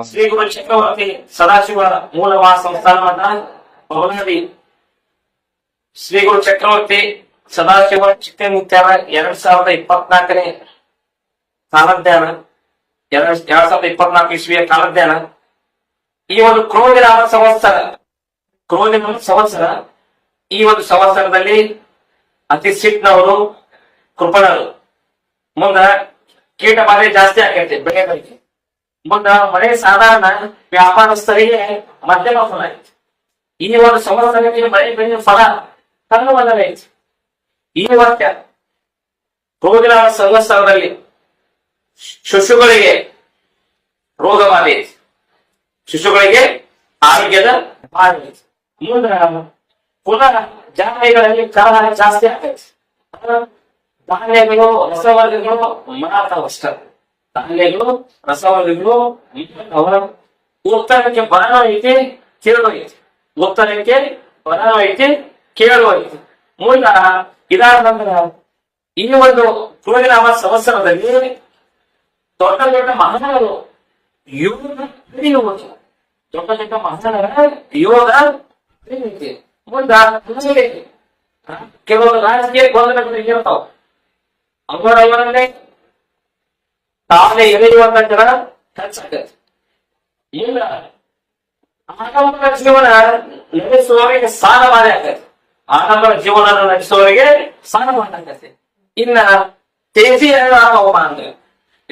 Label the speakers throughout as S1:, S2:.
S1: ಶ್ರೀ ಗುರು ಚಕ್ರವರ್ತಿ ಸದಾಶಿವ ಮೂಲವಾ ಸಂಸ್ಥಾನ ಮಠ ಭವನದಿ ಶ್ರೀ ಗುರು ಚಕ್ರವರ್ತಿ ಸದಾಶಿವ ಚಿತ್ತನಿತ್ಯಾನ 2024 ಕಾಲಜ್ಞಾನ 2024 ಇಸ್ವಿಯ ಕಾಲಜ್ಞಾನ. ಈ ಒಂದು ಕ್ರೋಧಿನ ಸಂವತ್ಸರ ಈ ಒಂದು ಸಂವತ್ಸರದಲ್ಲಿ ಅತಿ ಸಿಟ್ನವರು ಕೃಪಣರು ಮುಂದ ಕೀಟ ಬಾಧೆ ಜಾಸ್ತಿ ಆಗೈತಿ ಬೆಳೆಗಳಿಗೆ. ಮುಂದ ಮಳೆ ಸಾಧಾರಣ ವ್ಯಾಪಾರಸ್ಥರಿಗೆ ಮಧ್ಯಮ ಫಲ ಐತಿ. ಈ ಒಂದು ಸಂವತ್ಸರದಲ್ಲಿ ಮಳೆ ಬೆಳೆಯ ಫಲ ಕಣ್ಣು ಬಂದರೆ ಐತಿ. ಈ ವರ್ಷ ಕ್ರೋಧಿನ ಸಂವತ್ಸರದಲ್ಲಿ ಶಿಶುಗಳಿಗೆ ರೋಗ ಬಾಧೆ ಐತಿ, ಶಿಶುಗಳಿಗೆ ಆರೋಗ್ಯದ ಬಾಧೆ ಐತಿ. ಮುಂದ ಪುನಃ ಧಾನ್ಯಗಳಲ್ಲಿ ಕಲಹ ಜಾಸ್ತಿ ಆಗೈತಿ. ಧಾನ್ಯಗಳು ರಸವರ್ಗಗಳು ಮಾರಾಟವಷ್ಟ, ಧಾನ್ಯಗಳು ರಸವರ್ಗಗಳು ಉತ್ತರಕ್ಕೆ ಬರನೂ ಐತಿ ಕೇಳುವ ಐತಿ, ಉತ್ತರಕ್ಕೆ ಬರನೂ ಐತಿ ಕೇಳುವ ಐತಿ. ಮುಂದ ಇದಾದ ನಂತರ ಈ ಒಂದು ಕ್ರೋಧಿನ ಸಂವತ್ಸರದಲ್ಲಿ ದೊಡ್ಡ ದೊಡ್ಡ ಮಹಾನಗಳು ಯೋಗ ದೊಡ್ಡ ದೊಡ್ಡ ಮಹಾನಗಳ ಯೋಗ ಮುಂದ ಕೆಲವು ರಾಜಕೀಯ ಗೊಂದಲಗಳು ಇರ್ತಾವ. ಅವರವರನ್ನೇ ತಾವೇ ಎಳೆಯುವಂತ ಜನ ಹೆಚ್ಚಾಗತ್ತೆ. ಈಗ ಆಡಂಬರ ಜೀವನ ನಡೆಸುವವರಿಗೆ ಸಾಲಮಾನ ಆಗತ್ತೆ. ಆಡಂಬರ ಜೀವನ ನಡೆಸುವವರಿಗೆ ಸಾಲಮಾನ ಆಗತ್ತೆ. ಇನ್ನ ತೇಜಿ ಅವಮಾನ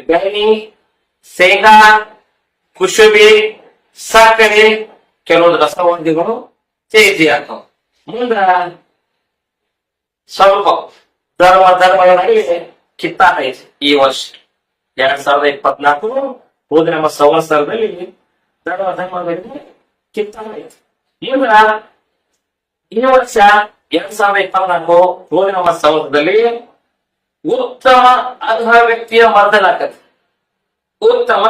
S1: ಬೆಳ್ಳಿ, ಶೇಂಗಾ, ಕುಶುಬಿ, ಸಕ್ಕರೆ, ಕೆಲವೊಂದು ರಸವರ್ಗಗಳು ತೇಜಿ ಆಗ್ತಾವ. ಮುಂದ ಸ್ವಲ್ಪ ಧರ್ಮಗಳ ನಡುವೆ ಕಿತ್ತಾಟ ಐತಿ. ಈ ವರ್ಷ 2024 ಹೋದ ನಮ್ಮ ಸಂವತ್ಸರದಲ್ಲಿ ಧರ್ಮಗಳ ಕಿತ್ತಾಟ ಐತಿ. ಈಗ ಈ ವರ್ಷ 2024 ಹೋದ ನಮ್ಮ ಸಂವತ್ಸರದಲ್ಲಿ ಉತ್ತಮ ಅರ್ಹ ವ್ಯಕ್ತಿಯ ಮರ್ದನ ಆಕತಿ. ಉತ್ತಮ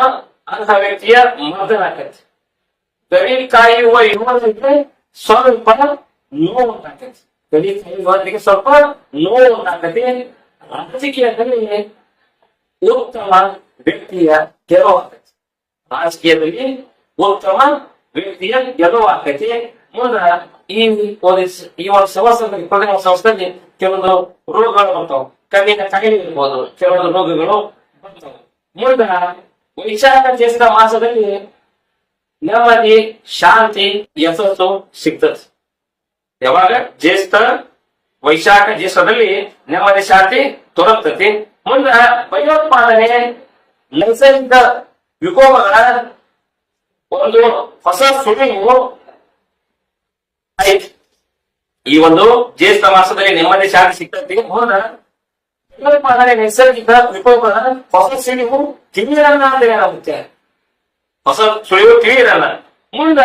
S1: ಅರ್ಹ ವ್ಯಕ್ತಿಯ ಮರ್ದನ ಆಕತಿ. ಗಡಿ ಕಾಯುವ ಯುವಕರಿಗೆ ಸ್ವಲ್ಪ ನೋವು ಉಂಟಾಕತಿ. ಗಡಿ ಕಾಯುವವರಿಗೆ ಸ್ವಲ್ಪ ನೋವು ಉಂಟಾಕತಿ. ರಾಜಕೀಯದಲ್ಲಿ ಉತ್ತಮ ವ್ಯಕ್ತಿಯ ಗೆಲುವಾಕತಿ. ರಾಜಕೀಯದಲ್ಲಿ ಉತ್ತಮ ವ್ಯಕ್ತಿಯ ಗೆಲುವಾಕತಿ. ಮುಂದ ಈ ಒಂದು ಸಂವತ್ಸರದಲ್ಲಿ ಕೆಲವೊಂದು ರೋಗಗಳು ಬರ್ತಾವ. ಕಣ್ಣಿನ ಕಾಯಿಲೆ ಇರ್ಬೋದು, ಕೆಲವೊಂದು ರೋಗಗಳು ಬರ್ತಾವ. ಮುಂದ ವೈಶಾಖ ಜ್ಯೇಷ್ಠ ಮಾಸದಲ್ಲಿ ನೆಮ್ಮದಿ, ಶಾಂತಿ, ಯಶಸ್ಸು ಸಿಗ್ತದೆ. ಯಾವಾಗ ವೈಶಾಖ ಜ್ಯೇಷ್ಠದಲ್ಲಿ ನೆಮ್ಮದಿ, ಶಾಂತಿ ದೊರಕ್ತತಿ. ಮುಂದ ಭಯೋತ್ಪಾದನೆ, ನೈಸರ್ಗಿಕ ವಿಕೋಪಗಳ ಒಂದು ಹೊಸ ಸುಳಿವು ಐತಿ. ಈ ಒಂದು ಜ್ಯೇಷ್ಠ ಮಾಸದಲ್ಲಿ ನೆಮ್ಮದಿ, ಶಾಂತಿ ಸಿಗ್ತತಿ. ಮುಂದ ಭಯೋತ್ಪಾದನೆ, ನೈಸರ್ಗಿಕ ವಿಕೋಪಗಳ ಹೊಸ ಸುಳಿವು ತಿಳಿಯರಲ್ಲ ಅಂತ ಏನಾಗುತ್ತೆ, ಹೊಸ ಸುಳಿವು ತಿಳಿಯಿರಲ್ಲ. ಮುಂದ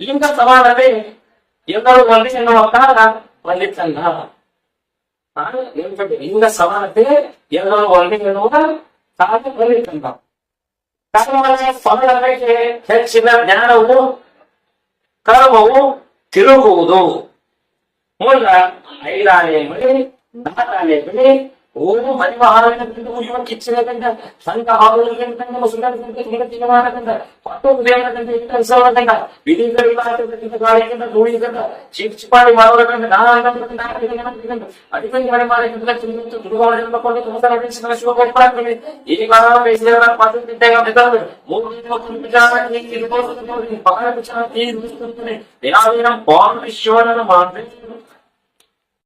S1: ಲಿಂಗ ಸಮಾನತೆ, ಎಲ್ಲರೂ ಒಂದೇ ಎನ್ನುವ ಕಾಲ ಬಂದಿತ್ತಲ್ಲ. ಲಿಂಗ ಸಮಾನತೆ, ಎಲ್ಲರೂ ಒಂದೇ ಎನ್ನುವ ಕಾಲ ಬಂದಿತ್ತಲ್ಲ. ಫಲದ ಬಗ್ಗೆ ಹೆಚ್ಚಿನ ಜ್ಞಾನವು ಕರ್ಮವು ತಿರುಗುವುದು. ಮುಂದ ಐದಾನೆ ಮಳೆ, ನಾಲ್ಕಾನೆ ಬೆಳೆ, ಓದು ಮರಿವ ಹಾವಿನ ಮುಗಿಯುವ ಕಿಚ್ಚಿನ ಕಂಡ, ಸಂತ ಹಾವುಗಳಿಂದ ಸುಂದರ ತೀರ್ಮಾನದಿಂದ, ಪಟ್ಟು ದೇವರದಿಂದ ಇಟ್ಟಸವರ ಕಂಡ, ವಿಧಿಗಳಿಂದ ಗಾಳಿಯಿಂದ ಧೂಳಿದಿಂದ, ಚಿಪ್ಪಾಡಿ ಮಾಡುವುದರಿಂದ ನಾನಂದ ಅಡಿಪೈ ಮಳೆ ಮಾಡಿದ ತುಡುಗಾವಳಿಂದ ಕೊಂಡು ತುಮಕರ ನಡೆಸಿದ ಶಿವಗೋಪಾಲಕರಿಗೆ ಈ ಕಾಲ ಬೇಸಿಗೆಯವರ ಪಾತ್ರವಿದ್ದಾಗ ಮೂರು ಪಕಡ ವಿಚಾರ ತೀರುತ್ತದೆ. ಯಾವ ಪೌರ್ಣ ಶಿವನನ್ನು ಮಾಡಿ